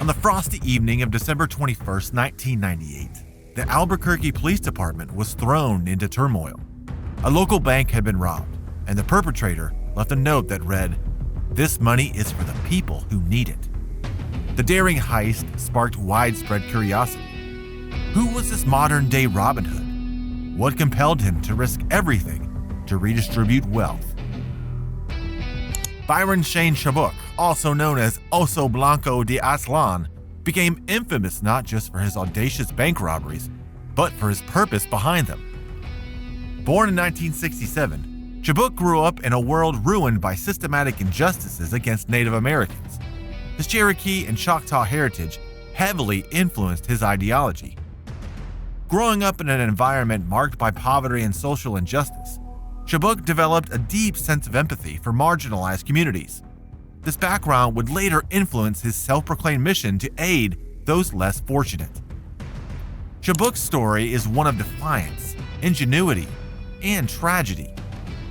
On the frosty evening of December 21st, 1998, the Albuquerque Police Department was thrown into turmoil. A local bank had been robbed, and the perpetrator left a note that read, "This money is for the people who need it." The daring heist sparked widespread curiosity. Who was this modern-day Robin Hood? What compelled him to risk everything to redistribute wealth? Byron Shane Chubbuck, also known as Oso Blanco de Aztlan, became infamous not just for his audacious bank robberies, but for his purpose behind them. Born in 1967, Chubbuck grew up in a world ruined by systematic injustices against Native Americans. His Cherokee and Choctaw heritage heavily influenced his ideology. Growing up in an environment marked by poverty and social injustice, Chubbuck developed a deep sense of empathy for marginalized communities. This background would later influence his self-proclaimed mission to aid those less fortunate. Chubbuck's story is one of defiance, ingenuity, and tragedy.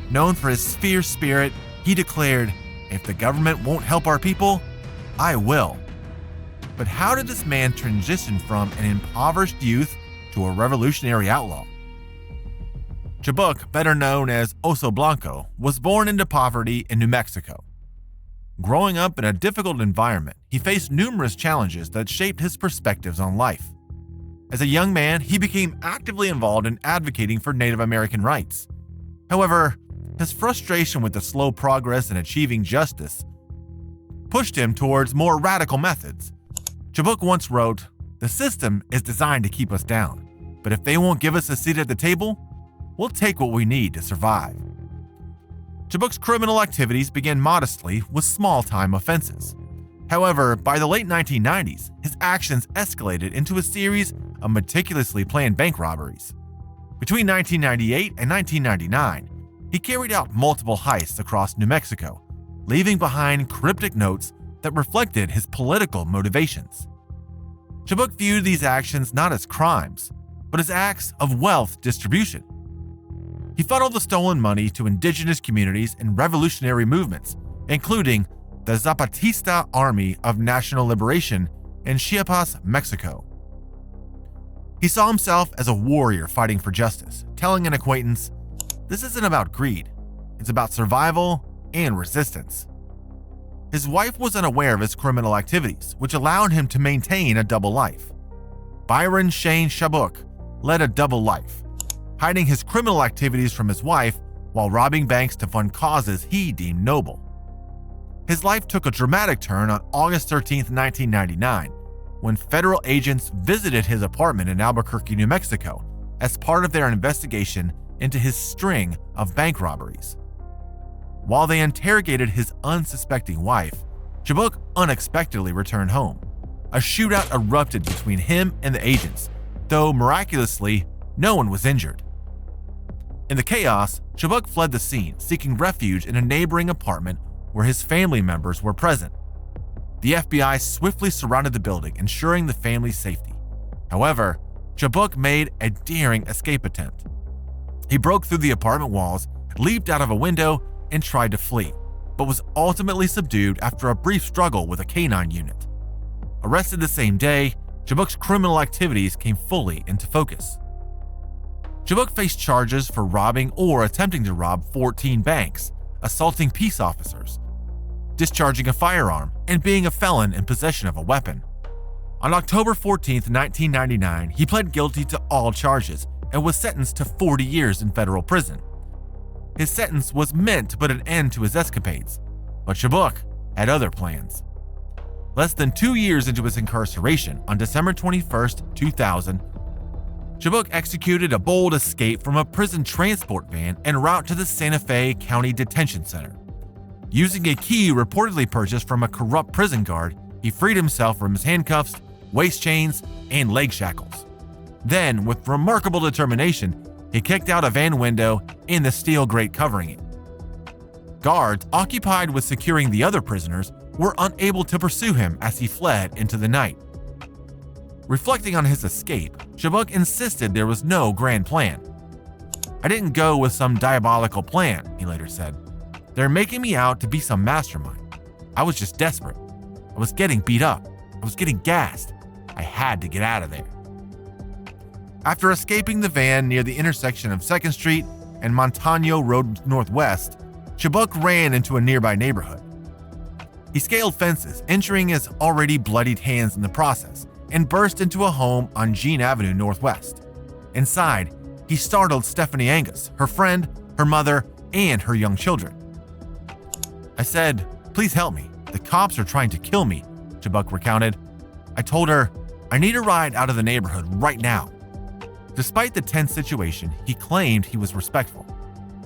Known for his fierce spirit, he declared, "If the government won't help our people, I will." But how did this man transition from an impoverished youth to a revolutionary outlaw? Chubbuck, better known as Oso Blanco, was born into poverty in New Mexico. Growing up in a difficult environment, he faced numerous challenges that shaped his perspectives on life. As a young man, he became actively involved in advocating for Native American rights. However, his frustration with the slow progress in achieving justice pushed him towards more radical methods. Chubbuck once wrote, "The system is designed to keep us down, but if they won't give us a seat at the table, we'll take what we need to survive." Chubbuck's criminal activities began modestly with small-time offenses. However, by the late 1990s, his actions escalated into a series of meticulously planned bank robberies. Between 1998 and 1999, he carried out multiple heists across New Mexico, leaving behind cryptic notes that reflected his political motivations. Chubbuck viewed these actions not as crimes, but as acts of wealth distribution. He funneled the stolen money to indigenous communities and revolutionary movements, including the Zapatista Army of National Liberation in Chiapas, Mexico. He saw himself as a warrior fighting for justice, telling an acquaintance, "This isn't about greed, it's about survival and resistance." His wife was unaware of his criminal activities, which allowed him to maintain a double life. Byron Shane Chubbuck led a double life, hiding his criminal activities from his wife while robbing banks to fund causes he deemed noble. His life took a dramatic turn on August 13, 1999, when federal agents visited his apartment in Albuquerque, New Mexico, as part of their investigation into his string of bank robberies. While they interrogated his unsuspecting wife, Chubbuck unexpectedly returned home. A shootout erupted between him and the agents, though miraculously, no one was injured. In the chaos, Chubbuck fled the scene, seeking refuge in a neighboring apartment where his family members were present. The FBI swiftly surrounded the building, ensuring the family's safety. However, Chubbuck made a daring escape attempt. He broke through the apartment walls, leaped out of a window, and tried to flee, but was ultimately subdued after a brief struggle with a canine unit. Arrested the same day, Chubbuck's criminal activities came fully into focus. Chubbuck faced charges for robbing or attempting to rob 14 banks, assaulting peace officers, discharging a firearm, and being a felon in possession of a weapon. On October 14, 1999, he pled guilty to all charges and was sentenced to 40 years in federal prison. His sentence was meant to put an end to his escapades, but Chubbuck had other plans. Less than 2 years into his incarceration, on December 21, 2000, Chubbuck executed a bold escape from a prison transport van en route to the Santa Fe County Detention Center. Using a key reportedly purchased from a corrupt prison guard, he freed himself from his handcuffs, waist chains, and leg shackles. Then, with remarkable determination, he kicked out a van window and the steel grate covering it. Guards, occupied with securing the other prisoners, were unable to pursue him as he fled into the night. Reflecting on his escape, Chubbuck insisted there was no grand plan. "I didn't go with some diabolical plan," he later said. "They're making me out to be some mastermind. I was just desperate. I was getting beat up. I was getting gassed. I had to get out of there. After escaping the van near the intersection of 2nd Street and Montano Road Northwest, Chubbuck ran into a nearby neighborhood. He scaled fences, injuring his already bloodied hands in the process, and burst into a home on Jean Avenue Northwest. Inside, he startled Stephanie Angus, her friend, her mother, and her young children. I said, "Please help me. The cops are trying to kill me," Chubbuck recounted. I told her, "I need a ride out of the neighborhood right now." Despite the tense situation, he claimed he was respectful.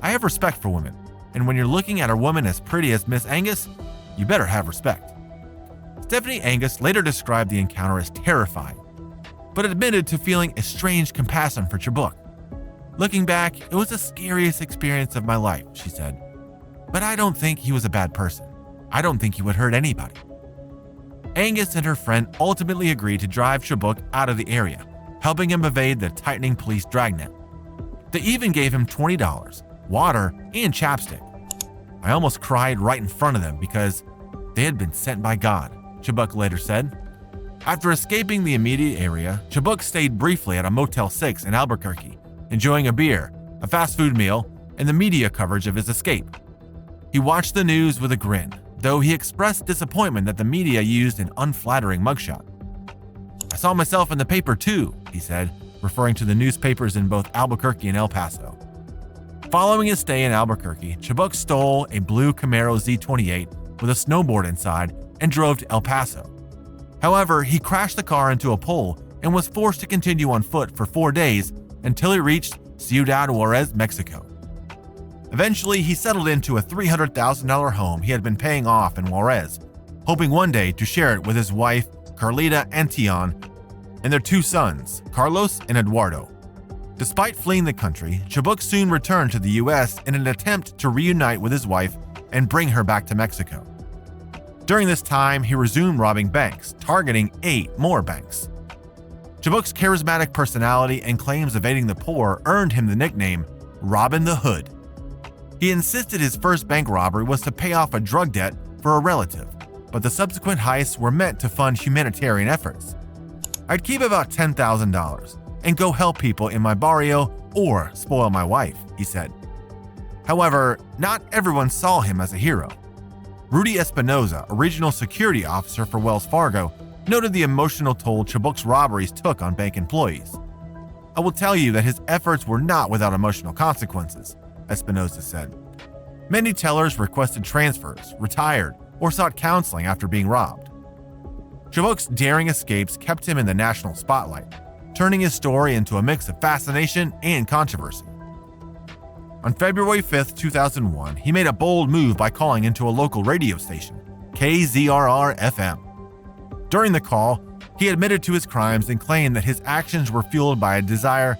I have respect for women, and when you're looking at a woman as pretty as Miss Angus, you better have respect. Stephanie Angus later described the encounter as terrifying, but admitted to feeling a strange compassion for Chubbuck. "Looking back, it was the scariest experience of my life," she said. "But I don't think he was a bad person. I don't think he would hurt anybody." Angus and her friend ultimately agreed to drive Chubbuck out of the area, helping him evade the tightening police dragnet. They even gave him $20, water, and chapstick. "I almost cried right in front of them because they had been sent by God," Chubbuck later said. After escaping the immediate area, Chubbuck stayed briefly at a Motel 6 in Albuquerque, enjoying a beer, a fast food meal, and the media coverage of his escape. He watched the news with a grin, though he expressed disappointment that the media used an unflattering mugshot. "I saw myself in the paper too," he said, referring to the newspapers in both Albuquerque and El Paso. Following his stay in Albuquerque, Chubbuck stole a blue Camaro Z28 with a snowboard inside and drove to El Paso. However, he crashed the car into a pole and was forced to continue on foot for 4 days until he reached Ciudad Juarez, Mexico. Eventually, he settled into a $300,000 home he had been paying off in Juarez, hoping one day to share it with his wife, Carlita Antion, and their 2 sons, Carlos and Eduardo. Despite fleeing the country, Chubbuck soon returned to the U.S. in an attempt to reunite with his wife and bring her back to Mexico. During this time, he resumed robbing banks, targeting 8 more banks. Chubbuck's charismatic personality and claims of aiding the poor earned him the nickname Robin the Hood. He insisted his first bank robbery was to pay off a drug debt for a relative, but the subsequent heists were meant to fund humanitarian efforts. "I'd keep about $10,000 and go help people in my barrio or spoil my wife," he said. However, not everyone saw him as a hero. Rudy Espinoza, a regional security officer for Wells Fargo, noted the emotional toll Chubbuck's robberies took on bank employees. "I will tell you that his efforts were not without emotional consequences," Espinoza said. Many tellers requested transfers, retired, or sought counseling after being robbed. Chubbuck's daring escapes kept him in the national spotlight, turning his story into a mix of fascination and controversy. On February 5, 2001, he made a bold move by calling into a local radio station, KZRR-FM. During the call, he admitted to his crimes and claimed that his actions were fueled by a desire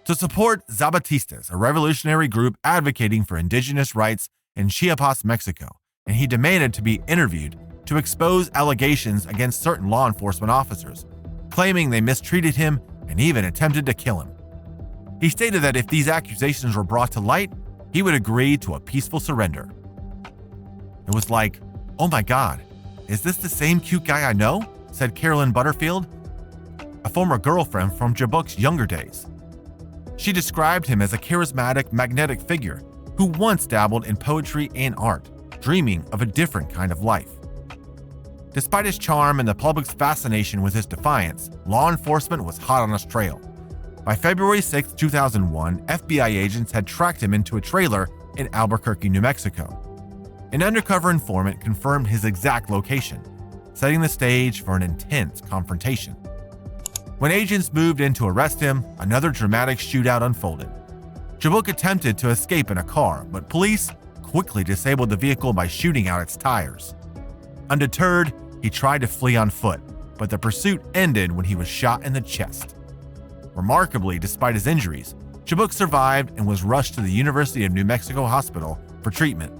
to support Zapatistas, a revolutionary group advocating for indigenous rights in Chiapas, Mexico, and he demanded to be interviewed to expose allegations against certain law enforcement officers, claiming they mistreated him and even attempted to kill him. He stated that if these accusations were brought to light, he would agree to a peaceful surrender. It was like, "Oh my God, is this the same cute guy I know?" said Carolyn Butterfield, a former girlfriend from Chubbuck's younger days. She described him as a charismatic, magnetic figure who once dabbled in poetry and art, dreaming of a different kind of life. Despite his charm and the public's fascination with his defiance, law enforcement was hot on his trail. By February 6, 2001, FBI agents had tracked him into a trailer in Albuquerque, New Mexico. An undercover informant confirmed his exact location, setting the stage for an intense confrontation. When agents moved in to arrest him, another dramatic shootout unfolded. Chubbuck attempted to escape in a car, but police quickly disabled the vehicle by shooting out its tires. Undeterred, he tried to flee on foot, but the pursuit ended when he was shot in the chest. Remarkably, despite his injuries, Chubbuck survived and was rushed to the University of New Mexico Hospital for treatment.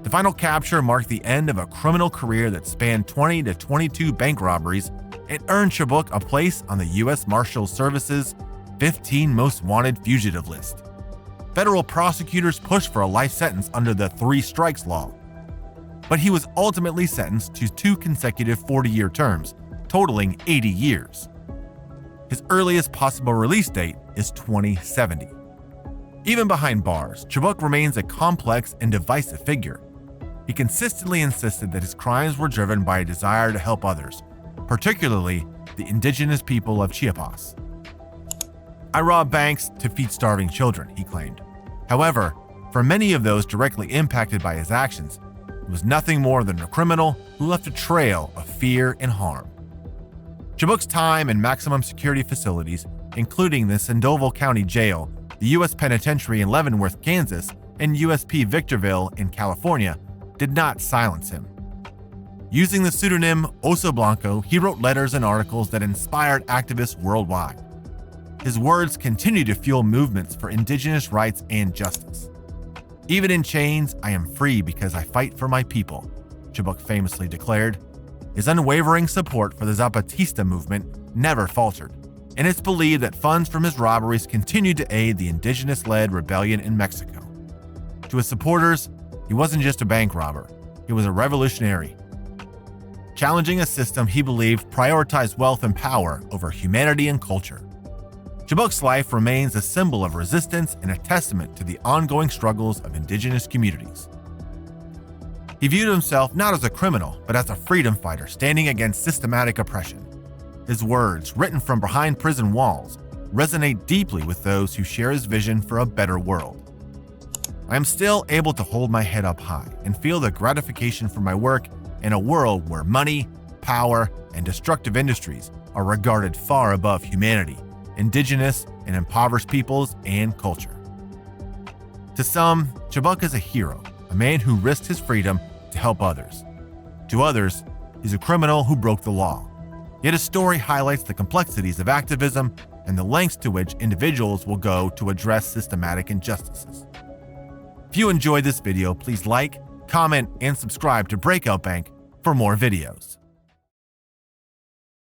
The final capture marked the end of a criminal career that spanned 20 to 22 bank robberies and earned Chubbuck a place on the U.S. Marshals Service's 15 Most Wanted Fugitive list. Federal prosecutors pushed for a life sentence under the 3 strikes law. but he was ultimately sentenced to 2 consecutive 40-year terms, totaling 80 years. His earliest possible release date is 2070. Even behind bars, Chubbuck remains a complex and divisive figure. He consistently insisted that his crimes were driven by a desire to help others, particularly the indigenous people of Chiapas. "I robbed banks to feed starving children," he claimed. However, for many of those directly impacted by his actions, he was nothing more than a criminal who left a trail of fear and harm. Chubbuck's time in maximum security facilities, including the Sandoval County Jail, the U.S. Penitentiary in Leavenworth, Kansas, and USP Victorville in California, did not silence him. Using the pseudonym Oso Blanco, he wrote letters and articles that inspired activists worldwide. His words continue to fuel movements for indigenous rights and justice. "Even in chains, I am free because I fight for my people," Chubbuck famously declared. His unwavering support for the Zapatista movement never faltered, and it's believed that funds from his robberies continued to aid the indigenous-led rebellion in Mexico. To his supporters, he wasn't just a bank robber, he was a revolutionary, challenging a system he believed prioritized wealth and power over humanity and culture. Chubbuck's life remains a symbol of resistance and a testament to the ongoing struggles of indigenous communities. He viewed himself not as a criminal, but as a freedom fighter standing against systematic oppression. His words, written from behind prison walls, resonate deeply with those who share his vision for a better world. "I am still able to hold my head up high and feel the gratification for my work in a world where money, power, and destructive industries are regarded far above humanity, indigenous and impoverished peoples, and culture." To some, Chubbuck is a hero, a man who risked his freedom to help others. To others, he's a criminal who broke the law. Yet his story highlights the complexities of activism and the lengths to which individuals will go to address systematic injustices. If you enjoyed this video, please like, comment, and subscribe to Breakout Bank for more videos.